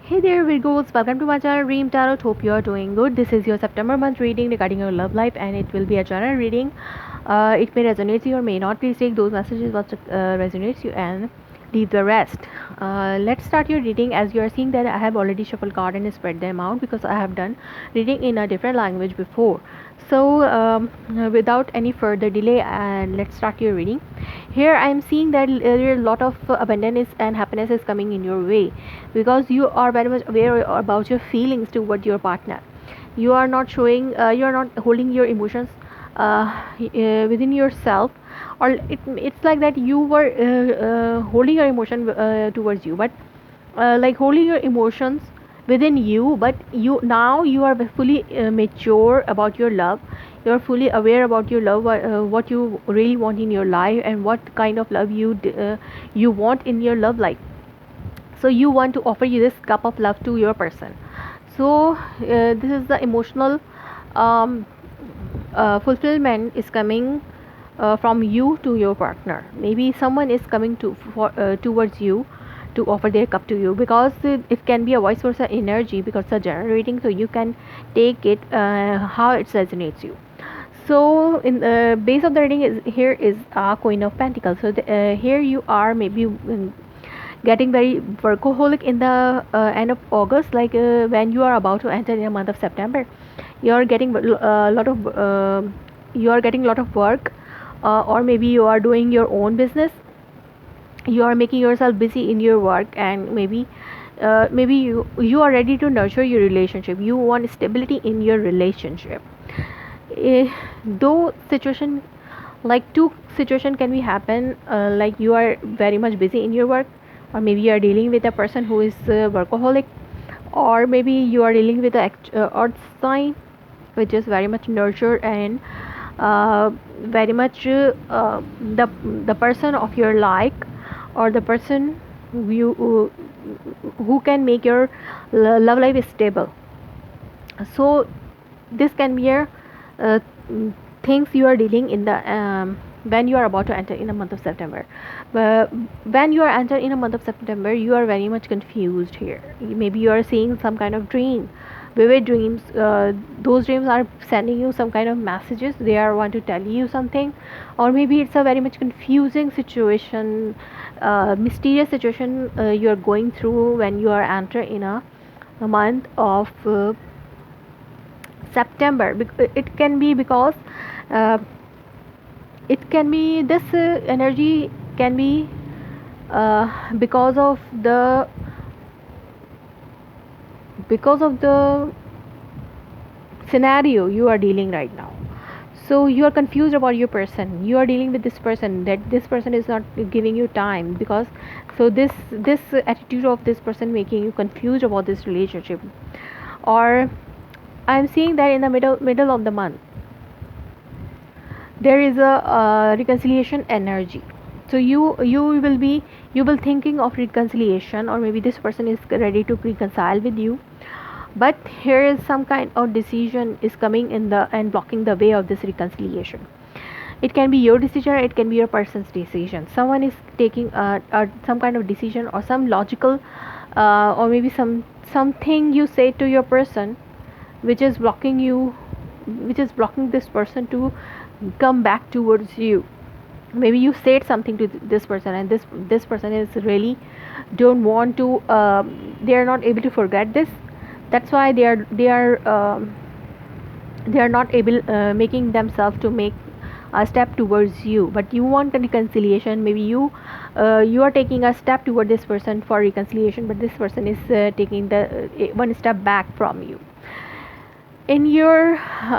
Hey there, Virgos. Welcome to my channel Dream Tarot. Hope you are doing good. This is your September month reading regarding your love life, and it will be a general reading. It may resonate you or may not. Please take those messages what resonates you and leave the rest. Let's start your reading. As you are seeing that I have already shuffled card and spread them out because I have done reading in a different language before. So without any further delay, let's start your reading. Here I am seeing that there is a lot of abundance and happiness is coming in your way because you are very much aware about your feelings toward your partner. You are not showing, you are not holding your emotions within yourself, or it's like that you were holding your emotion towards you, but like holding your emotions within you, but you are fully mature about your love. You're fully aware about your love, what you really want in your life and what kind of love you want in your love life. So you want to offer you this cup of love to your person. So this is the emotional um, fulfillment is coming from you to your partner. Maybe someone is coming towards you to offer their cup to you, because it can be a vice versa energy because it's generating, so you can take it how it resonates you. So in the base of the reading is here is a Queen of Pentacles. So here you are maybe getting very workaholic in the end of August, like when you are about to enter in the month of September. You are getting a lot of you are getting a lot of work, or maybe you are doing your own business. You are making yourself busy in your work, and maybe you are ready to nurture your relationship. You want stability in your relationship. Though situation, like two situation can be happen, like you are very much busy in your work, or maybe you are dealing with a person who is workaholic, or maybe you are dealing with the earth sign, which is very much nurture and very much the person of your like, or the person who can make your love life stable. So this can be a uh, things you are dealing in the when you are about to enter in the month of September. But when you are enter in a month of September, you are very much confused here. Maybe you are seeing some kind of dream, vivid dreams. Those dreams are sending you some kind of messages. They are want to tell you something, or maybe it's a very much confusing situation, mysterious situation you are going through when you are enter in a month of September. It can be because uh, it can be this energy can be because of the scenario you are dealing right now. So you are confused about your person. You are dealing with this person, that this person is not giving you time, because so this attitude of this person making you confused about this relationship. Or I'm seeing that in the middle of the month there is a reconciliation energy. So you will thinking of reconciliation, or maybe this person is ready to reconcile with you, but here is some kind of decision is coming in the and blocking the way of this reconciliation. It can be your decision, it can be your person's decision. Someone is taking some kind of decision, or some logical or maybe something you say to your person, which is blocking you, which is blocking this person to come back towards you. Maybe you said something to this person, and this person is really don't want to they are not able to forget this. That's why they are not able making themselves to make a step towards you. But you want a reconciliation. Maybe you are taking a step toward this person for reconciliation, but this person is taking the one step back from you. In your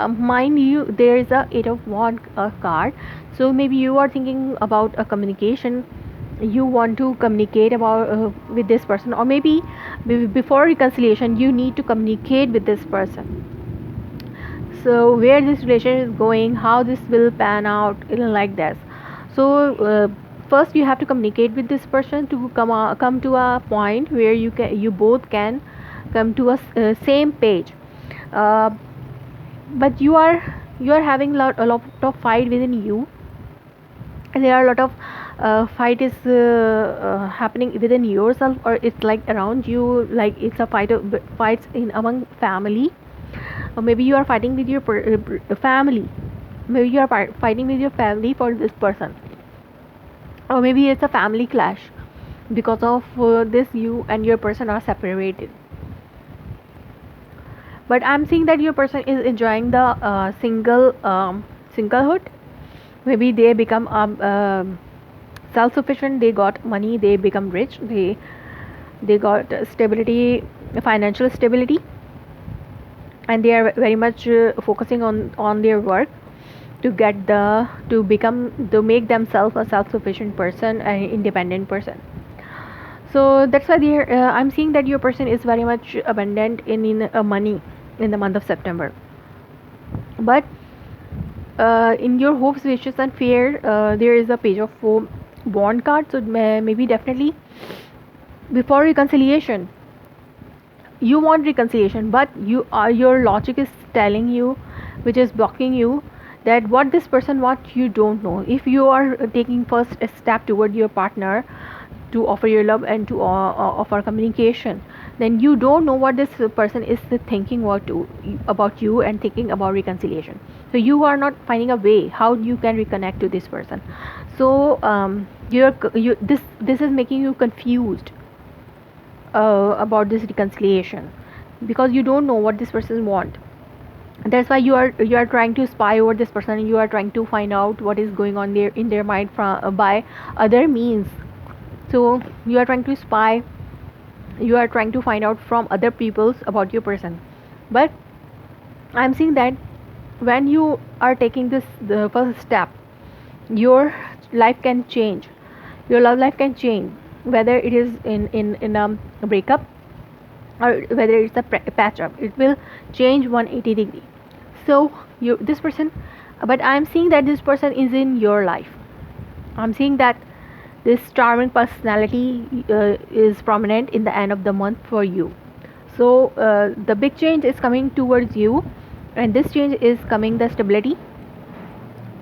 mind, you there is a eight of wand card. So maybe you are thinking about a communication. You want to communicate about with this person, or maybe before reconciliation you need to communicate with this person. So where this relationship is going, how this will pan out, like this. So first you have to communicate with this person to come to a point where you both can come to a same page. uh, but you are having a lot of fight within you. There are a lot of fight is happening within yourself, or it's like around you, like it's a fights in among family, or maybe you are fighting with your family, maybe you are fighting with your family for this person, or maybe it's a family clash. Because of this, you and your person are separated. But I'm seeing that your person is enjoying the singlehood. Maybe they become self-sufficient, they got money, they become rich, they got stability, financial stability, and they are very much focusing on their work to get the to become to make themselves a self-sufficient person, an independent person. So that's why I'm seeing that your person is very much abundant in money in the month of September. But in your hopes, wishes, and fear, there is a page of bond card. So maybe definitely before reconciliation, you want reconciliation, but your logic is telling you, which is blocking you, that what this person wants you don't know. If you are taking first a step toward your partner to offer your love and to offer communication, then you don't know what this person is thinking about you and thinking about reconciliation. So you are not finding a way how you can reconnect to this person. So this is making you confused about this reconciliation, because you don't know what this person want. That's why you are trying to spy over this person, and you are trying to find out what is going on there in their mind from by other means. So you are trying to spy, you are trying to find out from other people's about your person. But I'm seeing that when you are taking the first step, your life can change, your love life can change, whether it is in a breakup or whether it's a patch up, it will change 180 degree. So you this person, but I'm seeing that this person is in your life. I'm seeing that this charming personality is prominent in the end of the month for you. So the big change is coming towards you, and this change is coming the stability,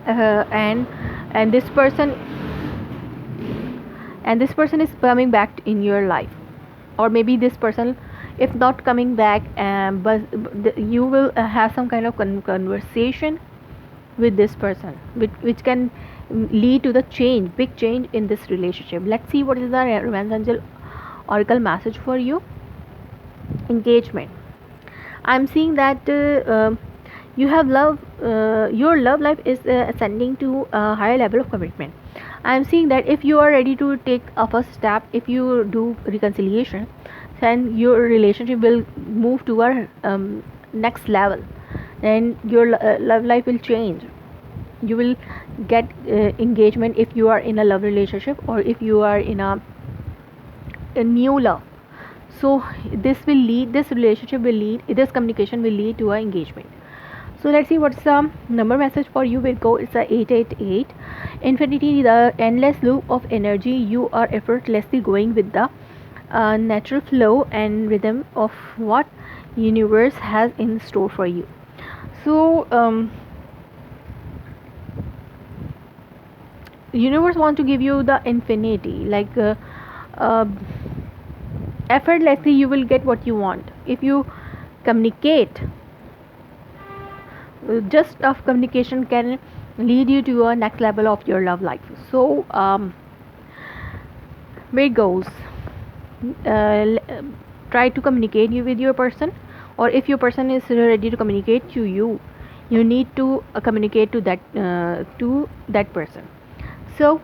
and this person is coming back in your life. Or maybe this person, if not coming back, but you will have some kind of conversation with this person, which can lead to the big change in this relationship. Let's see what is the romance angel oracle message for you. Engagement. I'm seeing that you have love, your love life is ascending to a higher level of commitment. I'm seeing that if you are ready to take a first step, if you do reconciliation, then your relationship will move to a next level, and your love life will change. You will get engagement if you are in a love relationship, or if you are in a new love. So this relationship will lead, this communication will lead to a engagement. So let's see what's the number message for you, Virgo. It's a 888. Infinity, the endless loop of energy. You are effortlessly going with the natural flow and rhythm of what universe has in store for you. So universe want to give you the infinity, like uh, effortlessly you will get what you want if you communicate. Just of communication can lead you to a next level of your love life. So where it goes, try to communicate you with your person, or if your person is ready to communicate to you, you need to communicate to that person. So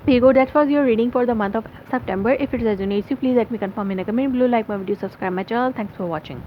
here you go, that was your reading for the month of September. If it resonates you, please let me confirm in the comment below, like my video, subscribe my channel. Thanks for watching.